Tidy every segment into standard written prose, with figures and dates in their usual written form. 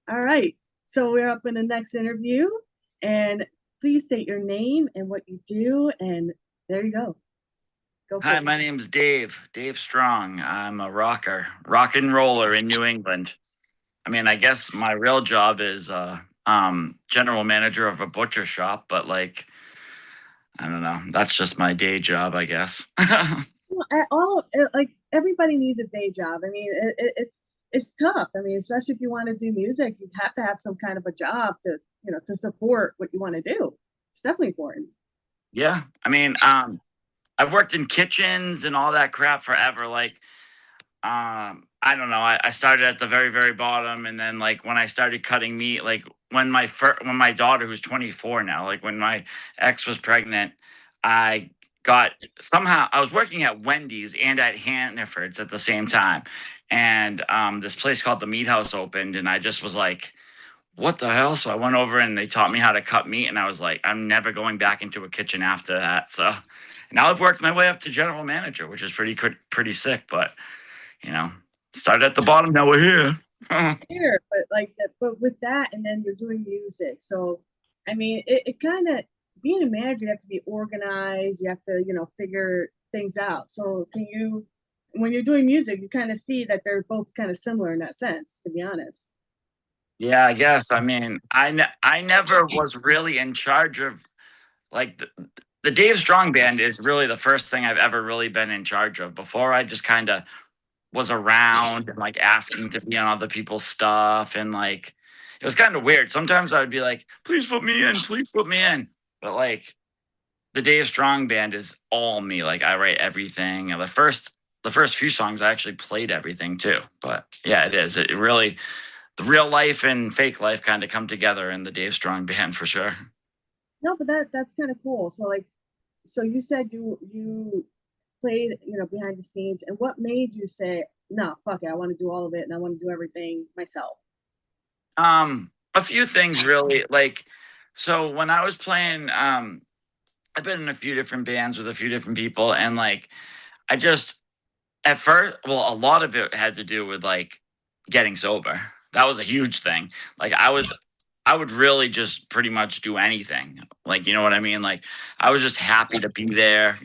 All right. So we're up in the next interview, and please state your name and what you do. And there you go. Go Hi, for it. my name's Dave, Dave Strong. I'm a rocker, rock and roller in New England. I mean, I guess my real job is general manager of a butcher shop, but like, I don't know. That's just my day job, I guess. Well, like everybody needs a day job. I mean, it's tough. I mean, especially if you want to do music, you have to have some kind of a job to to support what you want to do. It's definitely important. Yeah. I mean, I've worked in kitchens and all that crap forever. Like, I don't know. I started at the very, very bottom, and then like when I started cutting meat, like when my daughter, who's 24 now, like when my ex was pregnant, I got somehow I was working at Wendy's and at Hannaford's at the same time, and this place called the Meat House opened, and I just was like, what the hell? So I went over and they taught me how to cut meat, and I was like, I'm never going back into a kitchen after that. So now I've worked my way up to general manager, which is pretty sick, but you know, started at the bottom. Now we're here. Here, but but with that, and then you're doing music. So, I mean, it kind of being a manager, you have to be organized. You have to, figure things out. So, when you're doing music, you kind of see that they're both kind of similar in that sense, to be honest. Yeah, I guess. I mean, I never was really in charge of like the Dave Strong band is really the first thing I've ever really been in charge of. Before I just kind of was around and like asking to be on other people's stuff and like it was kind of weird. Sometimes I would be like, "Please put me in, please put me in," but like the Dave Strong band is all me. Like I write everything. And the first few songs I actually played everything too. But yeah, it is. It really the real life and fake life kind of come together in the Dave Strong band for sure. No, but that's kind of cool. So, so you said you played, behind the scenes, and what made you say, no, fuck it, I want to do all of it, and I want to do everything myself? A few things really like so when I was playing I've been in a few different bands with a few different people and like I just at first well a lot of it had to do with like getting sober. That was a huge thing. Like I would really just pretty much do anything. Like, you know what I mean? Like I was just happy to be there.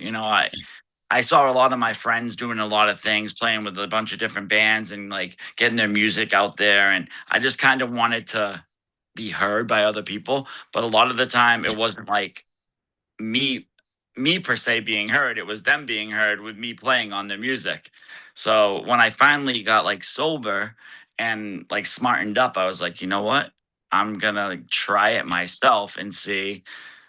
I saw a lot of my friends doing a lot of things, playing with a bunch of different bands and like getting their music out there. And I just kind of wanted to be heard by other people. But a lot of the time it wasn't like me me per se being heard. It was them being heard with me playing on their music. So when I finally got like sober and like smartened up, I was like, you know what? I'm gonna like, try it myself and see,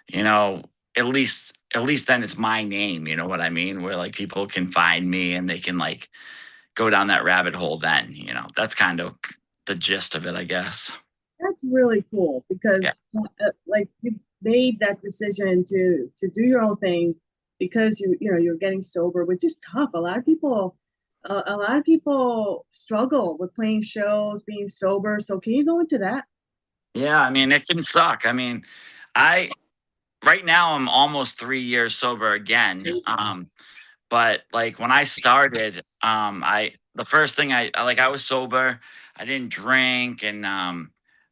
you know, at least then it's my name, you know what I mean? Where like people can find me and they can like go down that rabbit hole then, That's kind of the gist of it, I guess. That's really cool Yeah. because like you made that decision to do your own thing because you're getting sober, which is tough. A lot of people struggle with playing shows, being sober. So can you go into that? Yeah, I mean, it can suck. I mean, I right now I'm almost 3 years sober again. But like when I started, I the first thing I was sober, I didn't drink, and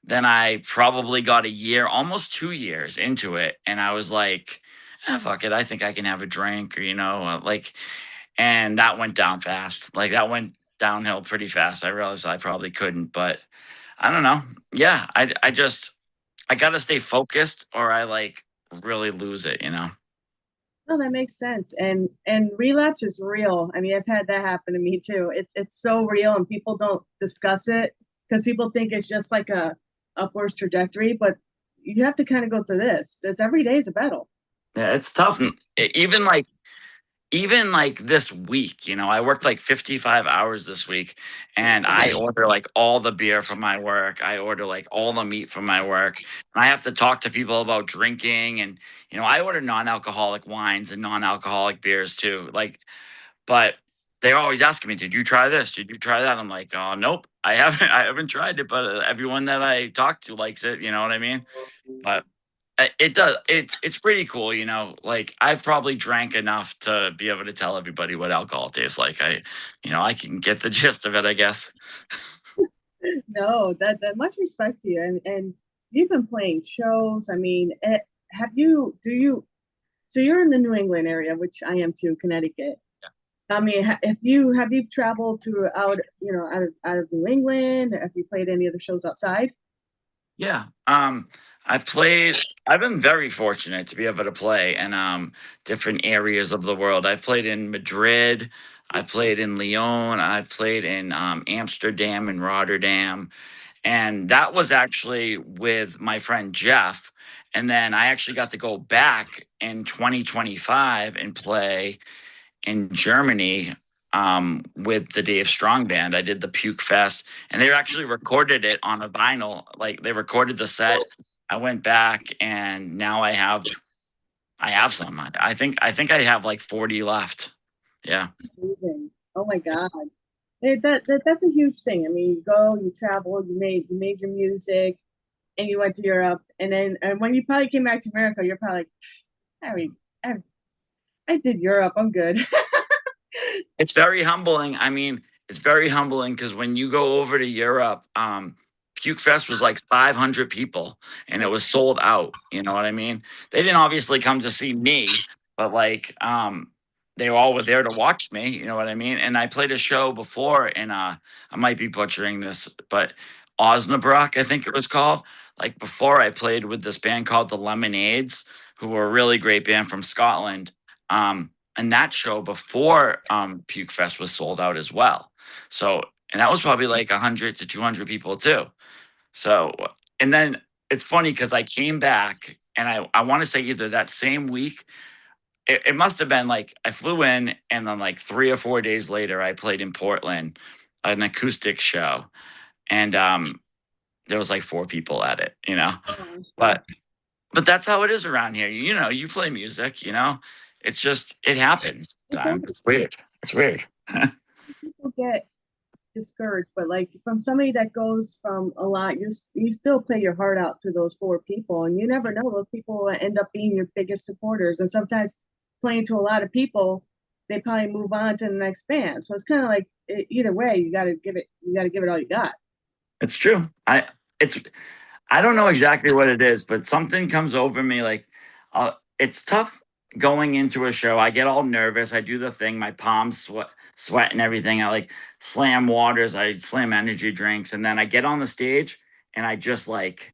then I probably got a year, almost 2 years into it, and I was like, fuck it, I think I can have a drink, or like, and that went down fast. Like that went downhill pretty fast. I realized I probably couldn't, but I don't know. Yeah, I gotta stay focused, or I like really lose it. No, that makes sense. And relapse is real. I mean, I've had that happen to me too. It's so real, and people don't discuss it because people think it's just like a upwards trajectory, but you have to kind of go through this. This every day is a battle. Yeah, it's tough. Even like this week, I worked like 55 hours this week and I order like all the beer from my work. I order like all the meat from my work. And I have to talk to people about drinking and I order non-alcoholic wines and non-alcoholic beers too. Like, but they're always asking me, "Did you try this? Did you try that?" I'm like, "Oh, nope. I haven't I haven't tried it, but everyone that I talk to likes it, you know what I mean?" But it does. It's pretty cool, Like I've probably drank enough to be able to tell everybody what alcohol tastes like. I can get the gist of it, I guess. No, that much respect to you, and you've been playing shows. I mean, have you? Do you? So you're in the New England area, which I am too, Connecticut. I mean, if you have you traveled throughout, out of New England? Have you played any other shows outside? Yeah. I've been very fortunate to be able to play in different areas of the world. I've played in Madrid, I've played in Lyon, I've played in Amsterdam and Rotterdam. And that was actually with my friend Jeff. And then I actually got to go back in 2025 and play in Germany with the Dave Strong Band. I did the Puke Fest, and they actually recorded it on a vinyl. Like they recorded the set. I went back, and now I have some. I think I have like 40 left. Yeah, Amazing. Oh my God. That's a huge thing. I mean, you go, you travel, you made your music, and you went to Europe, and when you probably came back to America, you're probably like, I mean, I, I did Europe. I'm good. it's very humbling. I mean, it's very humbling because when you go over to Europe, Puke Fest was like 500 people and it was sold out. You know what I mean? They didn't obviously come to see me, but like, they all were there to watch me. You know what I mean? And I played a show before in, I might be butchering this, but Osnabrück, I think it was called. Like before, I played with this band called the Lemonades, who were a really great band from Scotland. And that show before Puke Fest was sold out as well. So, and that was probably like 100 to 200 people too. So, and then it's funny because I came back and I want to say either that same week, it must have been like I flew in and then like 3 or 4 days later, I played in Portland, an acoustic show. And there was like four people at it, you know, Oh, but that's how it is around here. You know, you play music, you know, it's just, it happens. it does. It's weird. It's weird. People get discouraged, but like from somebody that goes from a lot, you still play your heart out to those four people, and you never know, those people will end up being your biggest supporters. And sometimes playing to a lot of people, they probably move on to the next band. So it's kind of like either way, you got to give it all you got. It's true. It's I don't know exactly what it is, but something comes over me like it's tough going into a show. I get all nervous. I do the thing, my palms sweat and everything. I like slam waters, I slam energy drinks, and then I get on the stage and I just like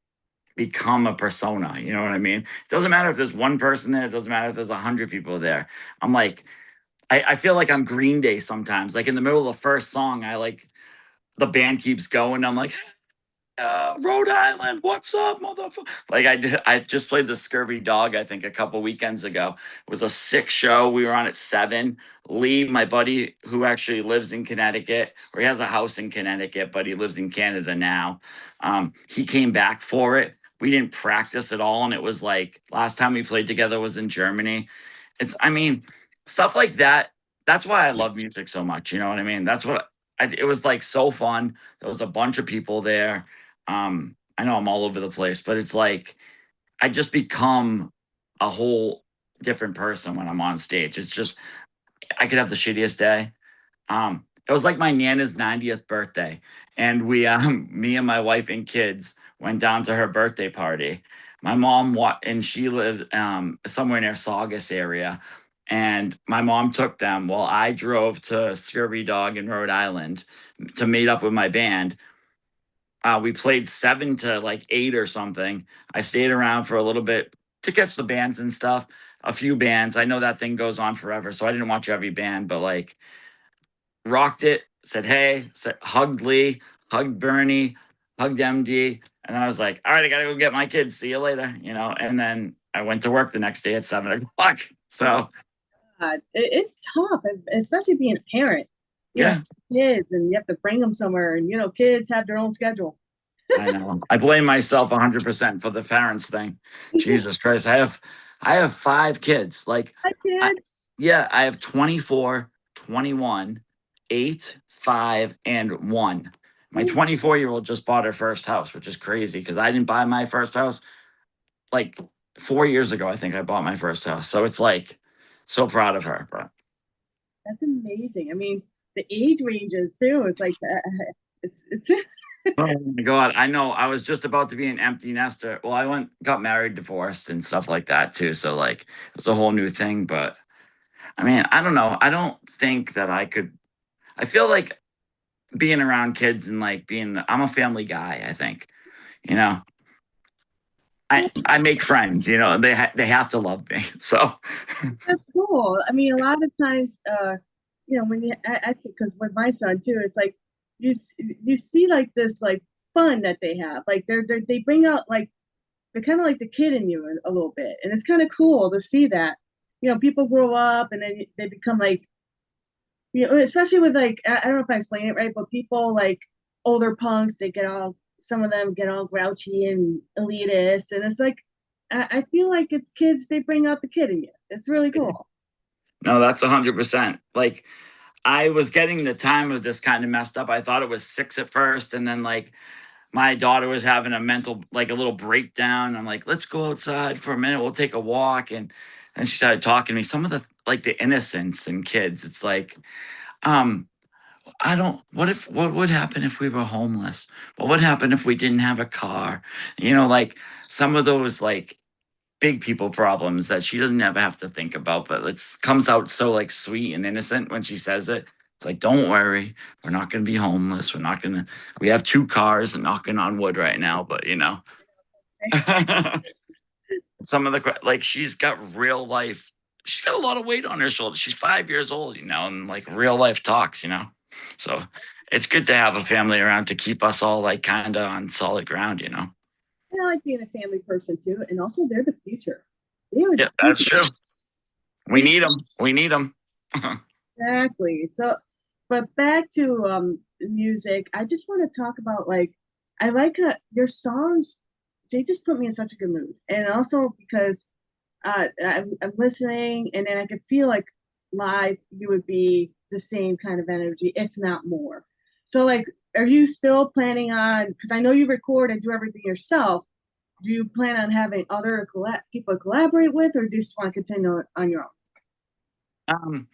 become a persona. You know what I mean? It doesn't matter if there's one person there, it doesn't matter if there's 100 people there. I'm like, I feel like I'm Green Day sometimes. Like in the middle of the first song, I like the band keeps going. I'm like, Rhode Island, what's up, motherfucker? Like I just played the Scurvy Dog, I think, a couple weekends ago. It was a sick show. We were on at 7. Lee, my buddy who actually lives in Connecticut, or he has a house in Connecticut, but he lives in Canada now. He came back for it. We didn't practice at all, and it was like last time we played together was in Germany. I mean, stuff like that. That's why I love music so much. You know what I mean? It was like so fun. There was a bunch of people there. I know I'm all over the place, but it's like I just become a whole different person when I'm on stage. It's just I could have the shittiest day. It was like my Nana's 90th birthday, and we me and my wife and kids went down to her birthday party. My mom and she lived somewhere near Saugus area, and my mom took them while I drove to Scurvy Dog in Rhode Island to meet up with my band. We played 7 to like 8 or something. I stayed around for a little bit to catch the bands and stuff. A few bands. I know that thing goes on forever, so I didn't watch every band, but like rocked it. Said hey, hugged Lee, hugged Bernie, hugged MD, and then I was like, all right, I gotta go get my kids. See you later, you know. And then I went to work the next day at 7 o'clock. Oh So God, it's tough, especially being a parent. You know, yeah, kids, and you have to bring them somewhere, and kids have their own schedule. I know. I blame myself 100% for the parents thing. Jesus Christ, I have 5 kids. Like Hi, I, kid. yeah, I have 24, 21, 8, 5, and 1. My 24-year-old just bought her first house, which is crazy because I didn't buy my first house like 4 years ago. I think I bought my first house. So it's like so proud of her. But That's amazing. I mean, the age ranges too. It's like it's Oh my God. I know. I was just about to be an empty nester. Well, got married, divorced, and stuff like that too. So like it was a whole new thing. But I mean, I don't know. I don't think that I could. I feel like being around kids and like I'm a family guy, I think. You know, I make friends, they have to love me. So That's cool. I mean, a lot of times, when I think because with my son too, it's like you see like this like fun that they have. Like they bring out like they're kind of like the kid in you a little bit, and it's kind of cool to see that. People grow up and then they become like especially with like I don't know if I explain it right, but people like older punks, some of them get all grouchy and elitist, and it's like I feel like it's kids. They bring out the kid in you. It's really cool. no, that's 100%. Like I was getting the time of this kind of messed up. I thought it was 6 at first, and then like my daughter was having a mental like a little breakdown. I'm like, let's go outside for a minute. We'll take a walk, and she started talking to me. Some of the like the innocence in kids. It's like, um, I don't. What would happen if we were homeless? What would happen if we didn't have a car? Like some of those like big people problems that she doesn't ever have to think about, but it comes out so like sweet and innocent when she says it. It's like, don't worry, we're not going to be homeless. We have 2 cars and knocking on wood right now, but some of like she's got real life. She's got a lot of weight on her shoulders. She's 5 years old, and like real life talks. So it's good to have a family around to keep us all like kind of on solid ground. And I like being a family person too, and also they're the future. They are Yeah, the that's true. We future. need them. We need them. Exactly. So, but back to music, I just want to talk about like I like your songs. They just put me in such a good mood, and also because I'm listening, and then I could feel like live you would be the same kind of energy, if not more. So, like, are you still planning on? Because I know you record and do everything yourself. Do you plan on having other people collaborate with, or do you just want to continue on your own? Um,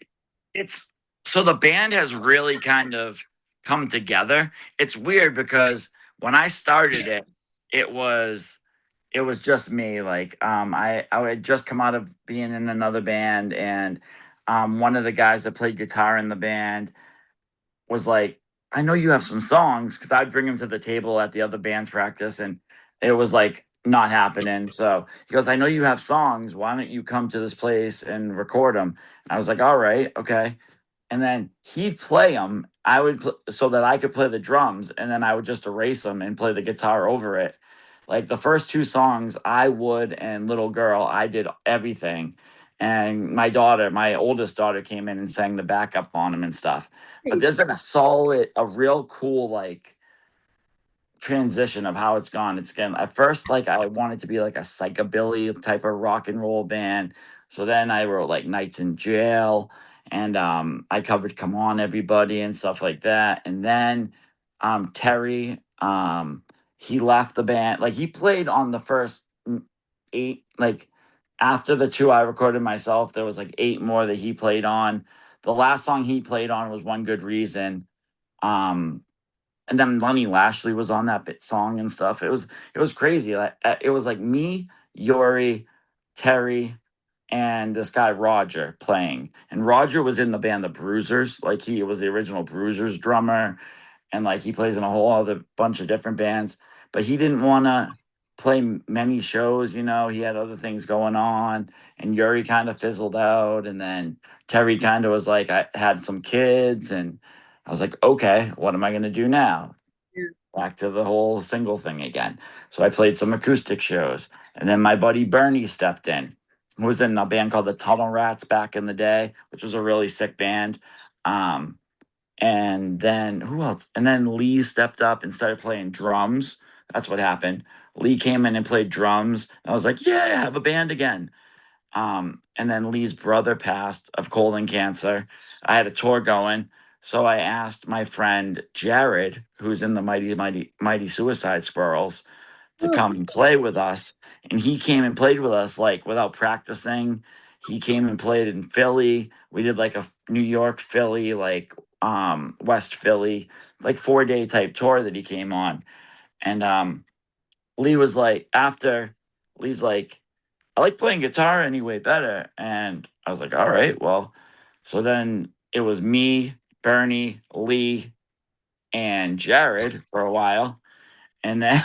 it's so the band has really kind of come together. It's weird because when I started it, it was it was just me. Like I had just come out of being in another band, and one of the guys that played guitar in the band was like, I know you have some songs, because I'd bring him to the table at the other band's practice, and it was like not happening. So he goes, I know you have songs. Why don't you come to this place and record them? And I was like, all right, okay. And then he'd play them. So that I could play the drums, and then I would just erase them and play the guitar over it. Like the first 2 songs, I would and Little Girl, I did everything. And my oldest daughter, came in and sang the backup on them and stuff. But there's been a real cool like transition of how it's gone. It's gone at first like I wanted to be like a psychobilly type of rock and roll band. So then I wrote like Nights in Jail, and I covered Come On Everybody and stuff like that. And then Terry, he left the band. Like he played on the first 8, like after the 2 I recorded myself, there was like 8 more that he played on. The last song he played on was One Good Reason. Um, and then Lenny Lashley was on that bit song and stuff. It was crazy. Like it was like me, Yuri, Terry, and this guy Roger playing. And Roger was in the band The Bruisers. Like he was the original Bruisers drummer, and like he plays in a whole other bunch of different bands. But he didn't want to play many shows. He had other things going on, and Yuri kind of fizzled out, and then Terry kind of was like, I had some kids, and I was like, okay, what am I going to do now? Yeah. Back to the whole single thing again. So I played some acoustic shows. And then my buddy Bernie stepped in, who was in a band called the Tunnel Rats back in the day, which was a really sick band. Um, and then who else? And then Lee stepped up and started playing drums. That's what happened. Lee came in and played drums. And I was like, yeah, I have a band again. And then Lee's brother passed of colon cancer. I had a tour going. So I asked my friend Jared, who's in the Mighty Suicide Squirrels, to Oh, come and play with us. And he came and played with us like without practicing. He came and played in Philly. We did like a New York, Philly, like West Philly, like 4 day type tour that he came on. And Lee was like, after Lee's like, I like playing guitar anyway better. And I was like, all right, well, so then it was me, Bernie, Lee, and Jared for a while. And then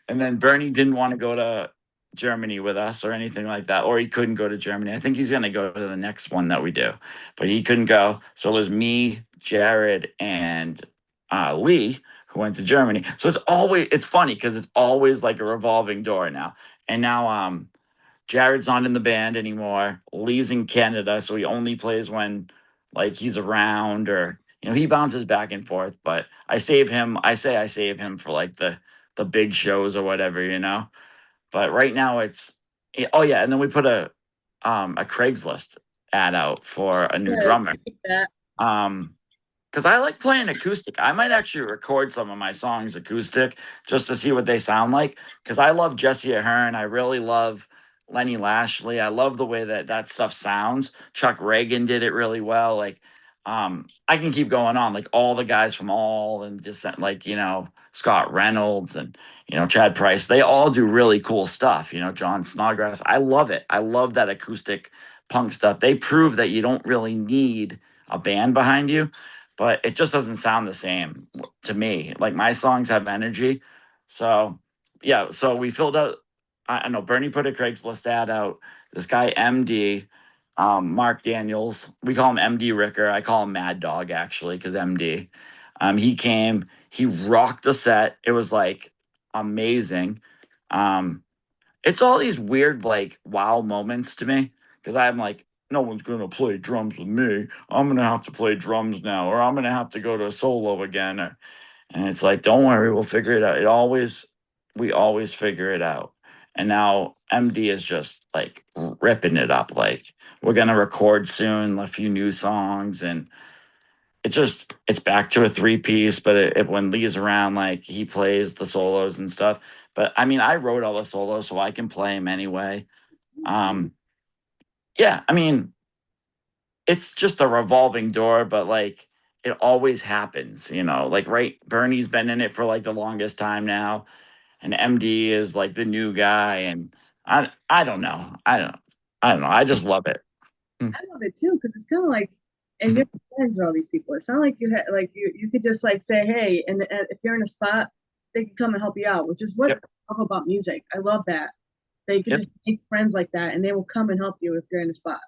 and then Bernie didn't want to go to Germany with us or anything like that, or he couldn't go to Germany. I think he's gonna go to the next one that we do, but he couldn't go. So it was me, Jared, and Lee who went to Germany. So it's funny because it's always like a revolving door now. And now Jared's not in the band anymore. Lee's in Canada, so he only plays when like he's around or he bounces back and forth. But I save him. I save him for like the big shows or whatever. But right now oh yeah, and then we put a Craigslist ad out for a new Good. drummer. Like that. Um, because I like playing acoustic. I might actually record some of my songs acoustic just to see what they sound like. Because I love Jesse Ahern. I really love Lenny Lashley. I love the way that stuff sounds. Chuck Reagan did it really well. Like, I can keep going on. Like all the guys from All and just like Scott Reynolds and Chad Price. They all do really cool stuff. John Snodgrass. I love it. I love that acoustic punk stuff. They prove that you don't really need a band behind you, but it just doesn't sound the same to me. Like my songs have energy. So yeah, so we filled out. I know Bernie put a Craigslist ad out. This guy MD, Mark Daniels, we call him MD Ricker. I call him Mad Dog actually because MD. He came. He rocked the set. It was like amazing. Um, it's all these weird like wow moments to me because I'm like, no one's gonna play drums with me. I'm gonna have to play drums now, or I'm gonna have to go to a solo again. And it's like, don't worry, we'll figure it out. We always figure it out. And now MD is just like ripping it up. Like we're gonna record soon a few new songs, and it's back to a 3 piece. But when Lee's around, like he plays the solos and stuff. But I mean, I wrote all the solos, so I can play them anyway. Um, yeah, I mean, it's just a revolving door, but like it always happens. Like right, Bernie's been in it for like the longest time now, and MD is like the new guy, and I don't know. I don't know. I just love it. Mm. I love it too because it's kind of like, and you're friends with all these people. It's not like you could just like say hey, and if you're in a spot, they can come and help you out, which is what Yep. I love about music. I love that they could Yep. just make friends like that, and they will come and help you if you're in a spot.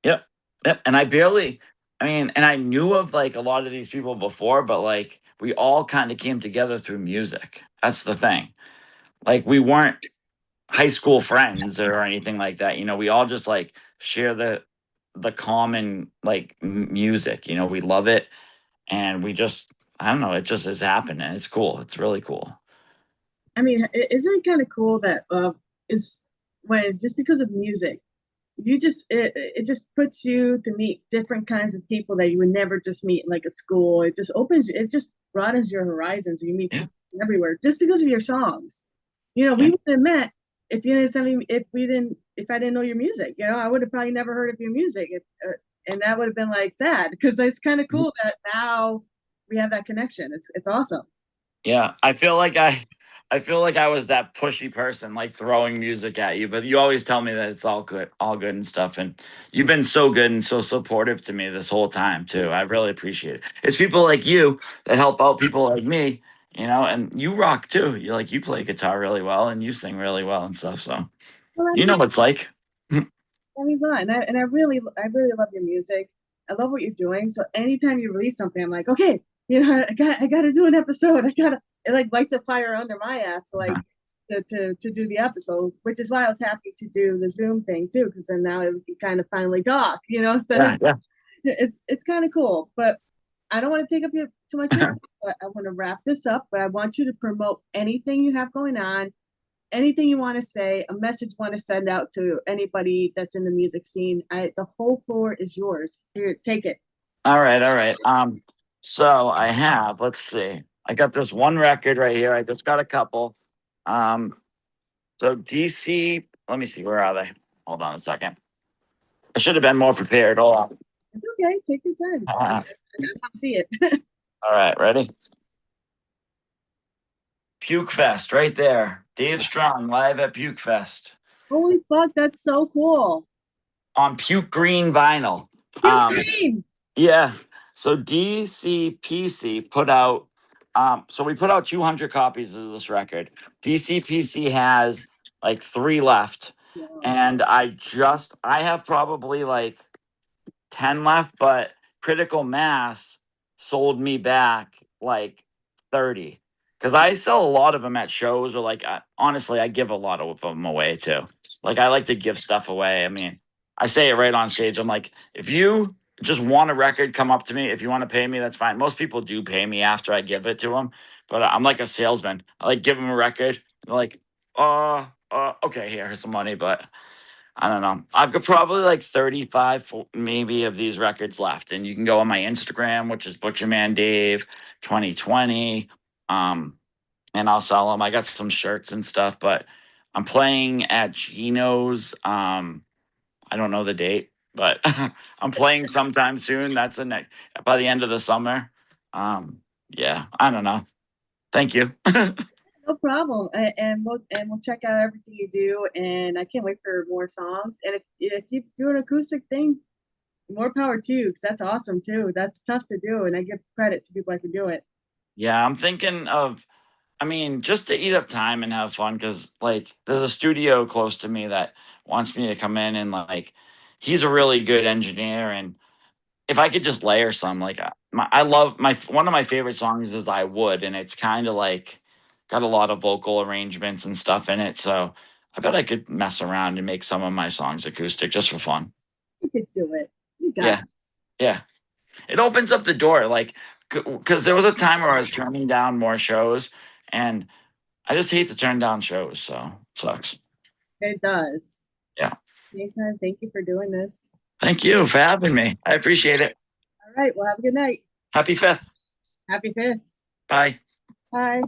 Yep. Yep. And I mean, and I knew of like a lot of these people before, but like we all kind of came together through music. That's the thing. Like we weren't high school friends or anything like that. We all just like share the common like music. We love it, and we just I don't know. It just has happened, and it's cool. It's really cool. I mean, isn't it kind of cool that it's when just because of music, it just puts you to meet different kinds of people that you would never just meet in like a school. It just broadens your horizons. You meet Yeah. people everywhere just because of your songs. We Yeah. would have met if you didn't send me if I didn't know your music. I would have probably never heard of your music, and that would have been like sad because it's kind of cool that now we have that connection. It's awesome. Yeah, I feel like I was that pushy person, like throwing music at you, but you always tell me that it's all good and stuff. And you've been so good and so supportive to me this whole time too. I really appreciate it. It's people like you that help out people like me, and you rock too. You play guitar really well and you sing really well and stuff. So Well, you know what it's like. that means a lot. I really love your music. I love what you're doing. So anytime you release something, I'm like, okay, I got to do an episode. It like lights a fire under my ass, like to do the episode, which is why I was happy to do the Zoom thing too, because then now we can kind of finally talk, instead Yeah, of yeah. it's kind of cool. But I don't want to take up too much of your time, but I want to wrap this up. But I want you to promote anything you have going on, anything you want to say, a message you want to send out to anybody that's in the music scene. The whole floor is yours. Here, take it. All right, all right. So let's see. I got this one record right here. I just got a couple. Um, so DC, let me see, where are they? Hold on a second. I should have been more prepared. Hold on. It's okay. Take your time. Uh, I gotta come see it. all right, ready? Puke Fest right there. Dave Strong live at Puke Fest Holy fuck, that's so cool. on Puke Green vinyl. Cute green. Yeah. So DCPC put out, so we put out 200 copies of this record. DCPC has like 3 left. Wow. And I have probably like 10 left, but Critical Mass sold me back like 30. Because I sell a lot of them at shows, or like, honestly, I give a lot of them away too. Like, I like to give stuff away. I mean, I say it right on stage. I'm like, if you just want a record, come up to me. If you want to pay me, that's fine. Most people do pay me after I give it to them, but I'm like a salesman. I like give them a record. They're like, okay, here's some money, but I don't know. I've got probably like 35 maybe of these records left. And you can go on my Instagram, which is Butcherman Dave 2020. And I'll sell them. I got some shirts and stuff, but I'm playing at Gino's. I don't know the date, but I'm playing sometime soon. That's the next by the end of the summer. Yeah, I don't know. Thank you. No problem. And we'll check out everything you do. And I can't wait for more songs. And if you do an acoustic thing, more power to you, because that's awesome too. That's tough to do, and I give credit to people that can do it. Yeah, I'm thinking of, I mean, just to eat up time and have fun, because like there's a studio close to me that wants me to come in, and like he's a really good engineer, and if I could just layer some, like I love my one of my favorite songs is I Would, and it's kind of like got a lot of vocal arrangements and stuff in it, so I bet I could mess around and make some of my songs acoustic just for fun. You could do it. You got Yeah, it. yeah. It opens up the door, like because there was a time where I was turning down more shows, and I just hate to turn down shows, so it sucks. It does. Yeah. Anytime. Thank you for doing this. Thank you for having me. I appreciate it. All right. Well, have a good night. Happy 5th. Happy 5th. Bye. Bye.